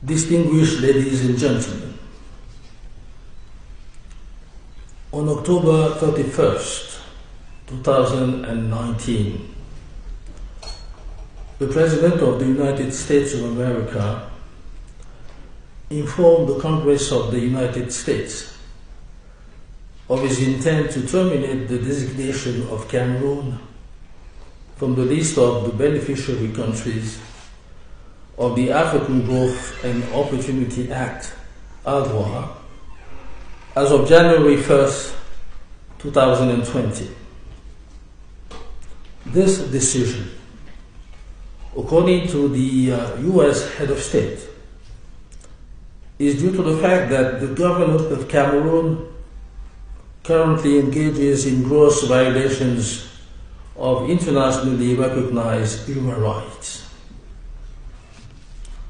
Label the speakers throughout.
Speaker 1: Distinguished ladies and gentlemen, on October 31st, 2019, the President of the United States of America informed the Congress of the United States of his intent to terminate the designation of Cameroun from the list of the beneficiary countries of the African Growth and Opportunity Act, AGOA, as of January 1st, 2020. This decision, according to the U.S. Head of State, is due to the fact that the government of Cameroon currently engages in gross violations of internationally recognized human rights.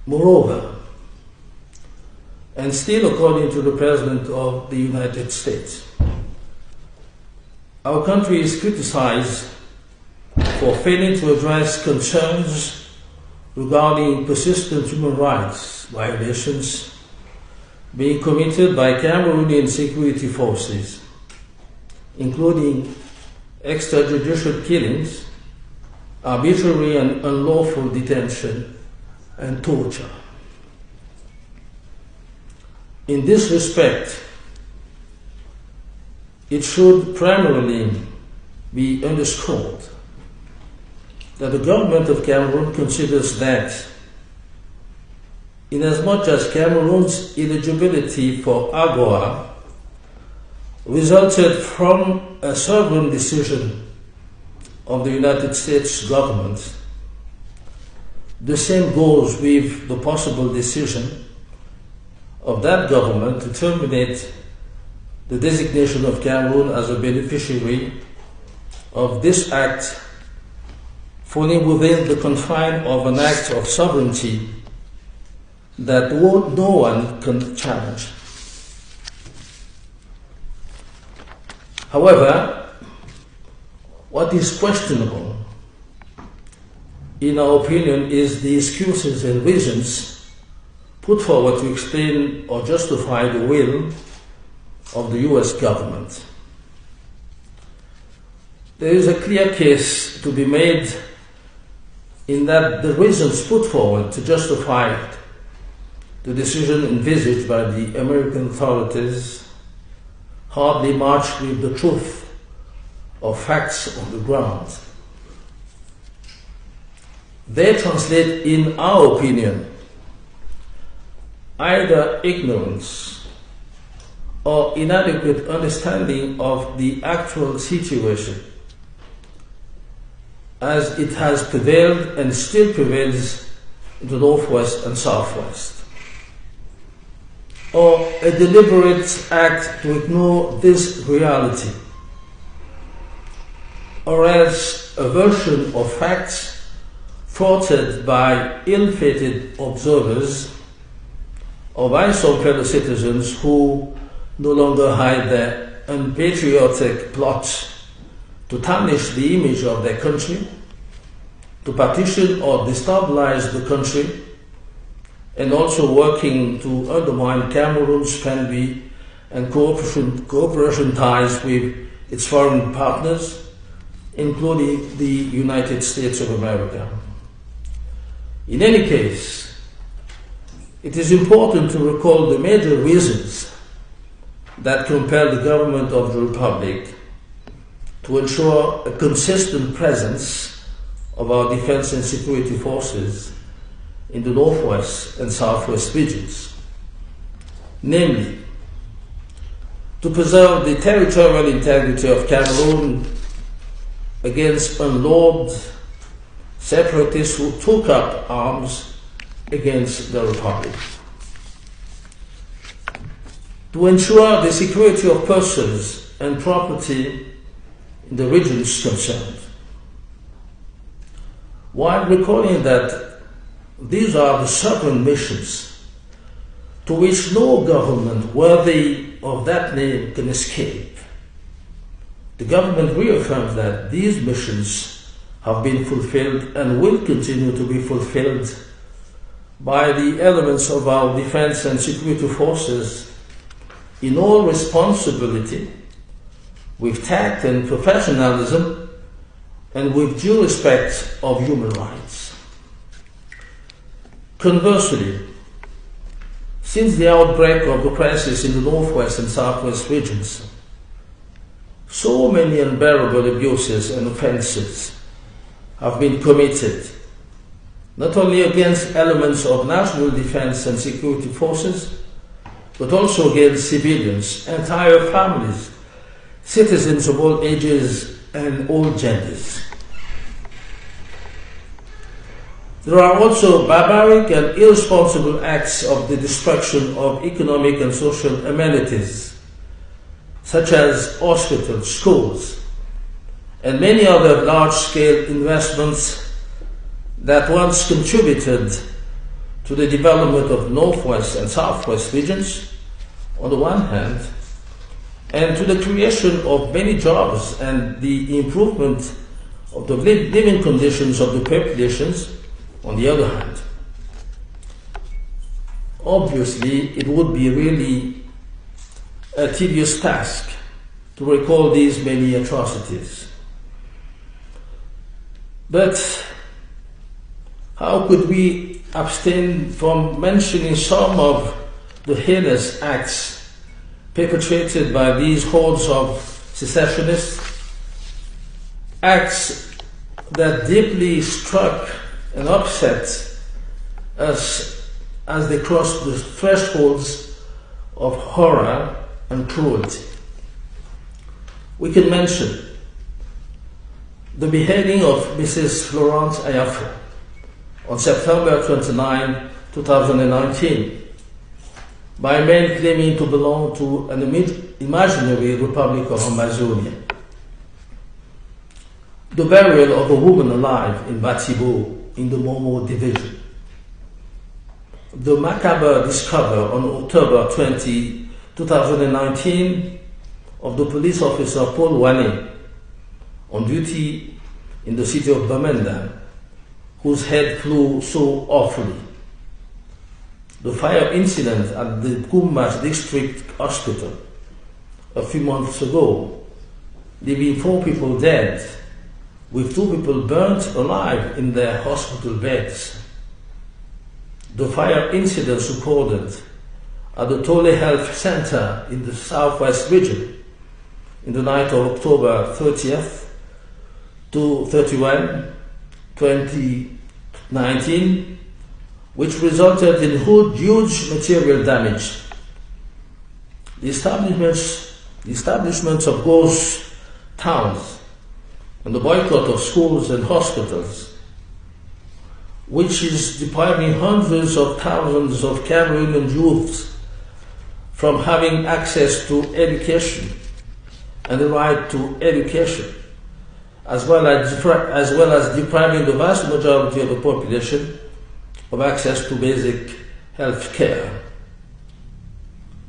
Speaker 1: Moreover, and still according to the President of the United States, our country is criticized for failing to address concerns regarding persistent human rights violations being committed by Cameroonian security forces, including extrajudicial killings, arbitrary and unlawful detention, and torture. In this respect, it should primarily be underscored that the government of Cameroon considers that inasmuch as Cameroon's eligibility for AGOA resulted from a sovereign decision of the United States government, the same goes with the possible decision of that government to terminate the designation of Cameroon as a beneficiary of this act, falling within the confine of an act of sovereignty that no one can challenge. However, what is questionable, in our opinion, is the excuses and reasons put forward to explain or justify the will of the US government. There is a clear case to be made in that the reasons put forward to justify the decision envisaged by the American authorities hardly match with the truth of facts on the ground. They translate, in our opinion, either ignorance or inadequate understanding of the actual situation as it has prevailed and still prevails in the Northwest and Southwest, or a deliberate act to ignore this reality, or else a version of facts thwarted by ill-fated observers or by some fellow citizens who no longer hide their unpatriotic plots to tarnish the image of their country, to partition or destabilize the country, and also working to undermine Cameroon's friendly and cooperation ties with its foreign partners, including the United States of America. In any case, it is important to recall the major reasons that compel the government of the Republic to ensure a consistent presence of our defense and security forces in the Northwest and Southwest regions. Namely, to preserve the territorial integrity of Cameroon against unlawed separatists who took up arms against the Republic. To ensure the security of persons and property in the regions concerned, while recalling that these are the sovereign missions to which no government worthy of that name can escape. The government reaffirms that these missions have been fulfilled and will continue to be fulfilled by the elements of our defense and security forces in all responsibility, with tact and professionalism, and with due respect of human rights. Conversely, since the outbreak of the crisis in the northwest and southwest regions, so many unbearable abuses and offenses have been committed, not only against elements of national defense and security forces, but also against civilians, entire families, citizens of all ages and all genders. There are also barbaric and irresponsible acts of the destruction of economic and social amenities, such as hospitals, schools, and many other large-scale investments that once contributed to the development of northwest and southwest regions, on the one hand, and to the creation of many jobs and the improvement of the living conditions of the populations, on the other hand. Obviously, it would be really a tedious task to recall these many atrocities. But how could we abstain from mentioning some of the heinous acts perpetrated by these hordes of secessionists, acts that deeply struck and upset us as they crossed the thresholds of horror and cruelty? We can mention the beheading of Mrs. Florence Ayafo on September 29, 2019, by men claiming to belong to an imaginary Republic of Amazonia. The burial of a woman alive in Batibo in the Momo division. The macabre discovery on October 20, 2019 of the police officer Paul Wane on duty in the city of Bamenda, whose head flew so awfully. The fire incident at the Kumbash District Hospital a few months ago, leaving 4 people dead, with 2 people burnt alive in their hospital beds. The fire incidents recorded at the Tole Health Center in the southwest region in the night of October 30th to 31, 2019, which resulted in huge material damage. The establishments of ghost towns and the boycott of schools and hospitals, which is depriving hundreds of thousands of Cameroonian youths from having access to education and the right to education, as well as depriving the vast majority of the population of access to basic health care.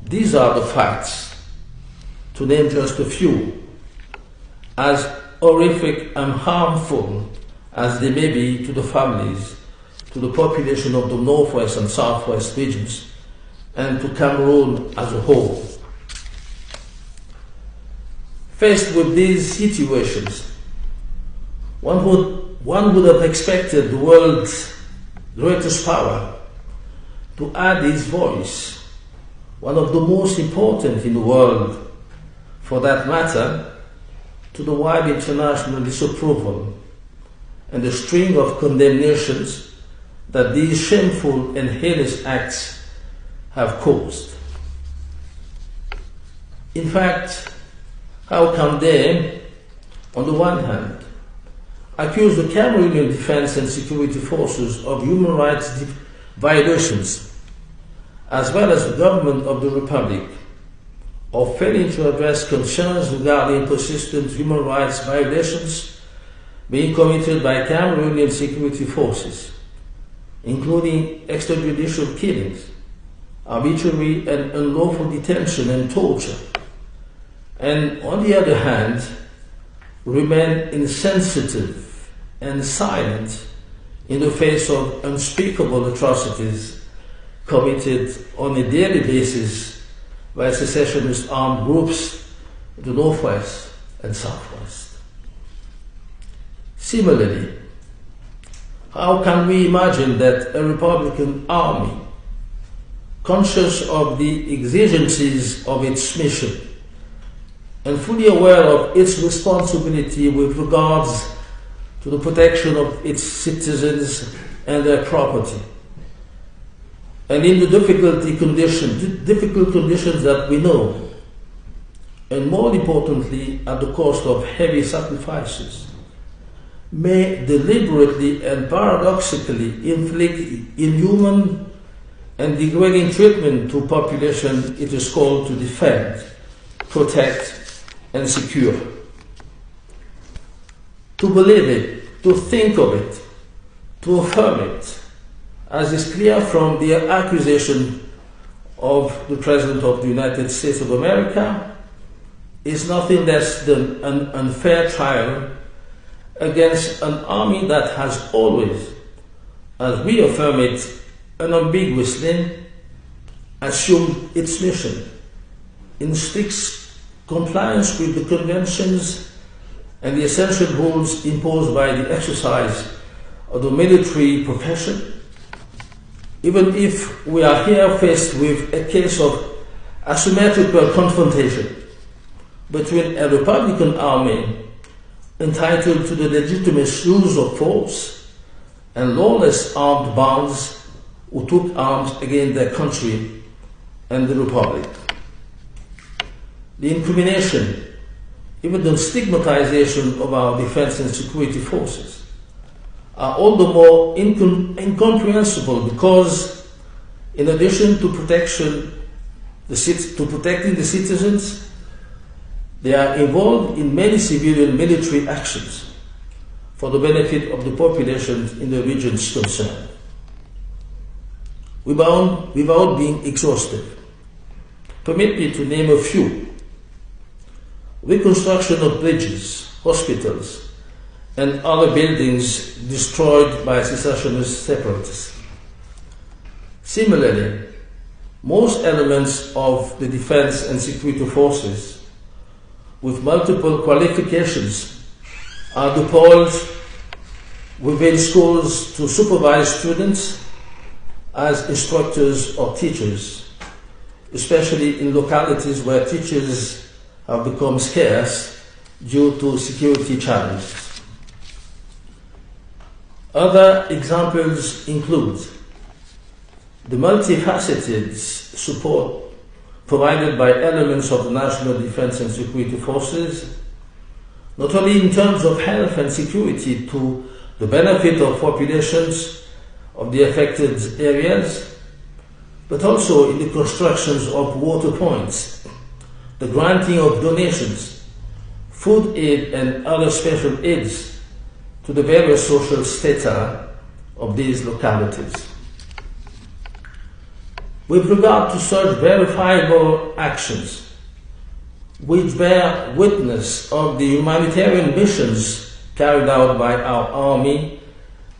Speaker 1: These are the facts, to name just a few, as horrific and harmful as they may be to the families, to the population of the northwest and southwest regions, and to Cameroon as a whole. Faced with these situations, one would have expected the world's greatest power to add its voice, one of the most important in the world, for that matter, to the wide international disapproval and the string of condemnations that these shameful and heinous acts have caused. In fact, how can they, on the one hand, accuse the Cameroonian defense and security forces of human rights violations, as well as the government of the Republic, of failing to address concerns regarding persistent human rights violations being committed by Cameroonian security forces, including extrajudicial killings, arbitrary and unlawful detention and torture, and on the other hand, remain insensitive and silent in the face of unspeakable atrocities committed on a daily basis by secessionist armed groups in the Northwest and Southwest. Similarly, how can we imagine that a Republican army, conscious of the exigencies of its mission and fully aware of its responsibility with regards to the protection of its citizens and their property, and in the difficult conditions that we know, and more importantly, at the cost of heavy sacrifices, may deliberately and paradoxically inflict inhuman and degrading treatment to population it is called to defend, protect, and secure. To believe it, to think of it, to affirm it, as is clear from the accusation of the President of the United States of America, is nothing less than an unfair trial against an army that has always, as we affirm it unambiguously, assumed its mission in strict compliance with the conventions and the essential rules imposed by the exercise of the military profession, even if we are here faced with a case of asymmetrical confrontation between a Republican army entitled to the legitimate use of force and lawless armed bands who took arms against their country and the Republic. The incrimination, even the stigmatization of our defense and security forces are all the more incomprehensible because, in addition to protecting the citizens, they are involved in many civilian military actions for the benefit of the population in the regions concerned. Without being exhaustive, permit me to name a few. Reconstruction of bridges, hospitals, and other buildings destroyed by secessionist separatists. Similarly, most elements of the defense and security forces with multiple qualifications are deployed within schools to supervise students as instructors or teachers, especially in localities where teachers have become scarce due to security challenges. Other examples include the multifaceted support provided by elements of the National Defense and Security Forces, not only in terms of health and security to the benefit of populations of the affected areas, but also in the constructions of water points, the granting of donations, food aid and other special aids to the various social strata of these localities. With regard to such verifiable actions, which bear witness of the humanitarian missions carried out by our army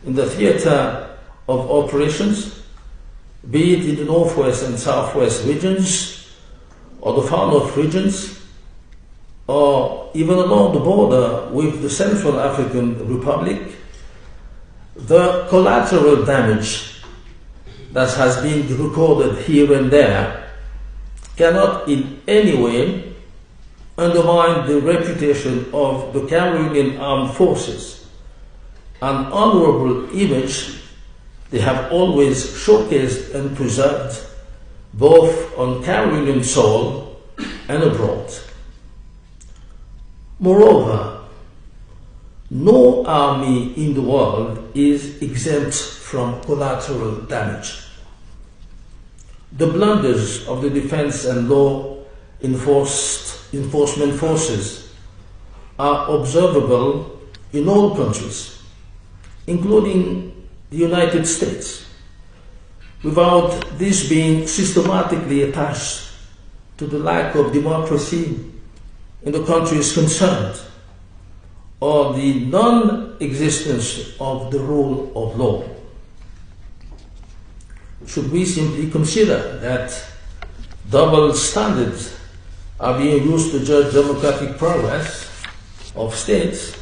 Speaker 1: in the theater of operations, be it in the Northwest and Southwest regions, or the far north regions, or even along the border with the Central African Republic, the collateral damage that has been recorded here and there cannot in any way undermine the reputation of the Cameroonian armed forces, an honorable image they have always showcased and preserved both on Cameroonian soil and abroad. Moreover, no army in the world is exempt from collateral damage. The blunders of the defense and law enforcement forces are observable in all countries, including the United States, without this being systematically attached to the lack of democracy in the countries concerned, or the non-existence of the rule of law? Should we simply consider that double standards are being used to judge democratic progress of states?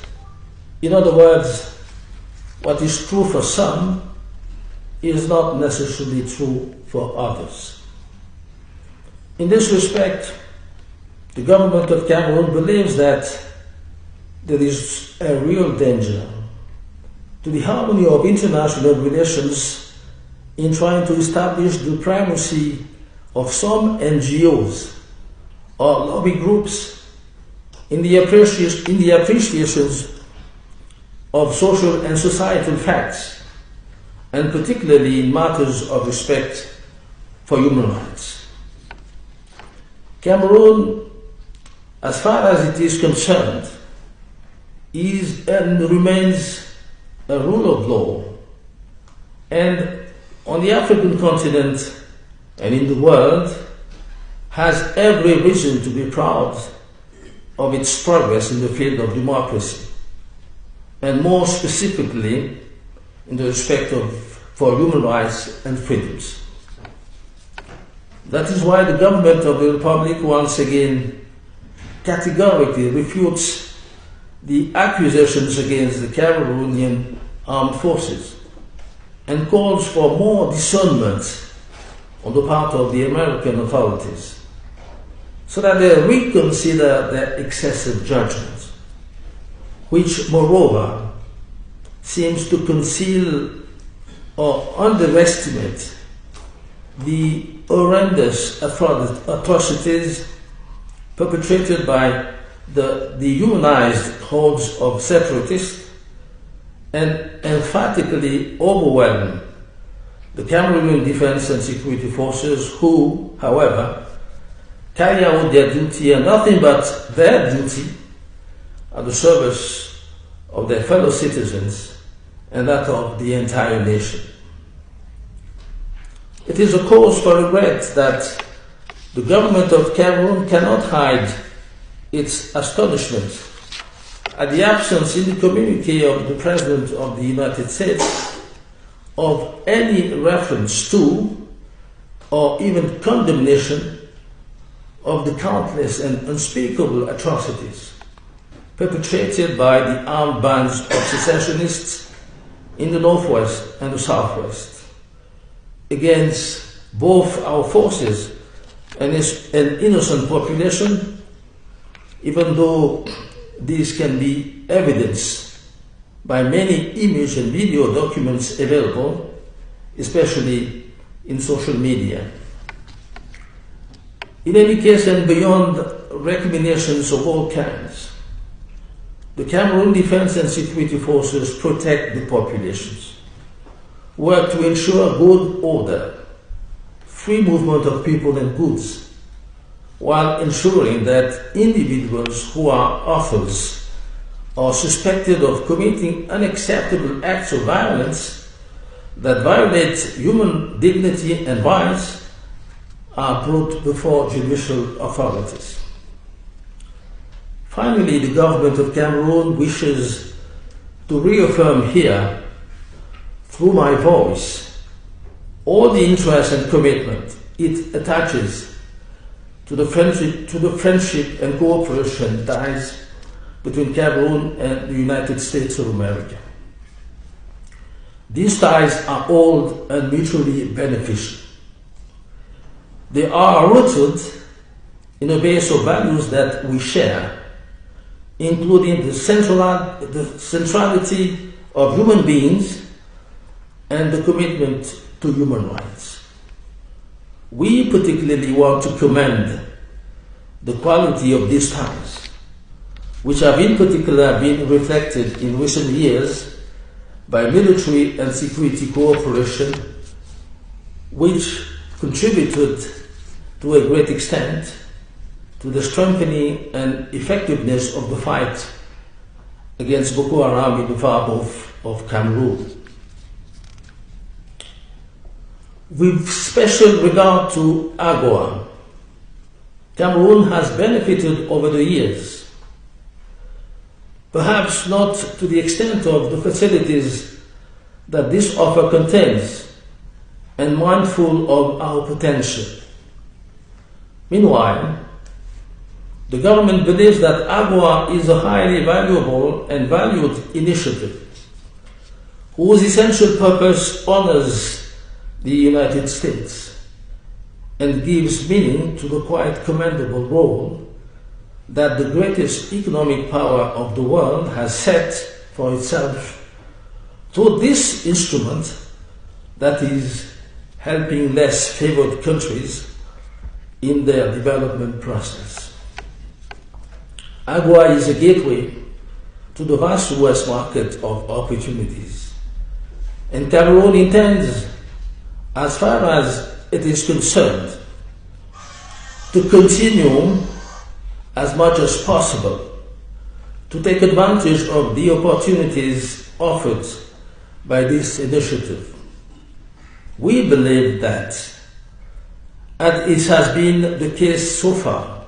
Speaker 1: In other words, what is true for some is not necessarily true for others. In this respect, the government of Cameroon believes that there is a real danger to the harmony of international relations in trying to establish the primacy of some NGOs or lobby groups in the appreciations of social and societal facts, and particularly in matters of respect for human rights. Cameroon, as far as it is concerned, is and remains a rule of law, and on the African continent and in the world has every reason to be proud of its progress in the field of democracy, and more specifically in the respect for human rights and freedoms. That is why the government of the Republic once again categorically refutes the accusations against the Cameroonian armed forces and calls for more discernment on the part of the American authorities so that they reconsider their excessive judgment, which moreover seems to conceal or underestimate the horrendous atrocities perpetrated by the humanized hordes of separatists and emphatically overwhelm the Cameroonian Defense and Security Forces, who, however, carry out their duty and nothing but their duty at the service of their fellow citizens and that of the entire nation. It is a cause for regret that the government of Cameroon cannot hide its astonishment at the absence in the communique of the President of the United States of any reference to or even condemnation of the countless and unspeakable atrocities perpetrated by the armed bands of secessionists in the northwest and the southwest against both our forces and an innocent population, even though this can be evidenced by many image and video documents available, especially in social media. In any case, and beyond recriminations of all kinds, the Cameroon Defense and Security Forces protect the populations, work to ensure good order, free movement of people and goods, while ensuring that individuals who are authors or suspected of committing unacceptable acts of violence that violate human dignity and rights are brought before judicial authorities. Finally, the government of Cameroon wishes to reaffirm here, through my voice, all the interest and commitment it attaches to the friendship and cooperation ties between Cameroon and the United States of America. These ties are old and mutually beneficial. They are rooted in a base of values that we share, including the centrality of human beings and the commitment to human rights. We particularly want to commend the quality of these ties, which have in particular been reflected in recent years by military and security cooperation, which contributed to a great extent to the strengthening and effectiveness of the fight against Boko Haram in the far north of Cameroon. With special regard to AGOA, Cameroon has benefited over the years perhaps not to the extent of the facilities that this offer contains, and mindful of our potential. Meanwhile, the government believes that AGOA is a highly valuable and valued initiative whose essential purpose honors the United States and gives meaning to the quite commendable role that the greatest economic power of the world has set for itself through this instrument that is helping less favored countries in their development process. AGOA is a gateway to the vast US market of opportunities, and Cameroon intends, as far as it is concerned, to continue as much as possible to take advantage of the opportunities offered by this initiative. We believe that, as it has been the case so far,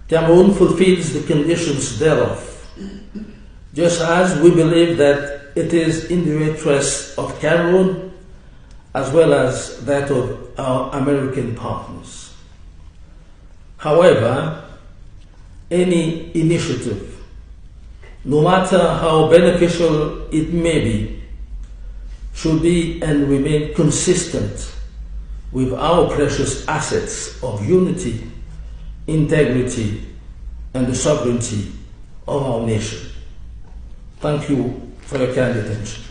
Speaker 1: Cameroon fulfills the conditions thereof, just as we believe that it is in the interest of Cameroon as well as that of our American partners. However, any initiative, no matter how beneficial it may be, should be and remain consistent with our precious assets of unity, integrity, and the sovereignty of our nation. Thank you for your kind attention.